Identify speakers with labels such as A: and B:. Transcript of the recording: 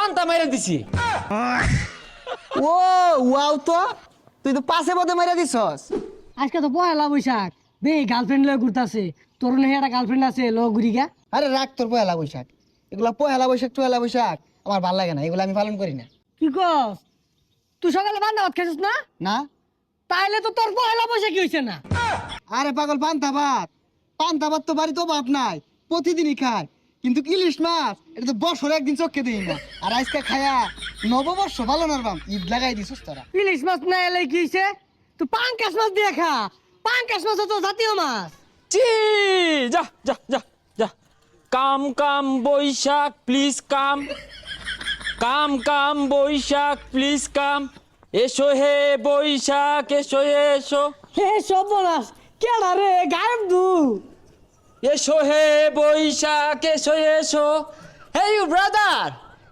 A: পান্তা মাইরা দিছি।
B: ও ওয়াও, তো তুই তো পাশে পথে মাইরা দিছস।
C: আজকে তো পয়লা বৈশাখ, বে গার্লফ্রেন্ড লয়ে ঘুরতাছে। তোর না একটা গার্লফ্রেন্ড আছে, ল ঘুরি গা।
B: আরে রাখ তোর পয়লা বৈশাখ, এগুলা পয়লা বৈশাখ টয়লা বৈশাখ আমার ভাল লাগে না, এগুলো আমি পালন করি না।
C: কি কস? তুই সকালে বান্ধা ভাত খাইছিস না?
B: না
C: তাইলে তো তোর পয়লা বৈশাখই হইছে না।
B: আরে পাগল, পান্তা ভাত তো বাড়িতে অভাব নাই, প্রতিদিনই খায়। কিন্তু ইলিশ মাছ এটা তো বছরে একদিন চোখে দিই না। আর আজকে খায়া নববর্ষ পালন আরবাম, ঈদ লাগাই দিছিস তোরা।
C: ইলিশ মাছ না এলে কি হইছে? তুই পাঙ্কাশ মাছ দিয়ে খা। পাঙ্কাশ মাছ তো জাতীয় মাছ।
A: চি যা যা যা যা। Come come Baishakh please come, come come Baishakh please come. এসো হে বৈশাখ এসো এসো,
C: হে সর্বনাশ, কেডা রে গায়েব দু?
A: এসো হে বৈশাখ এসো এসো। হে ইউ ব্রাদার,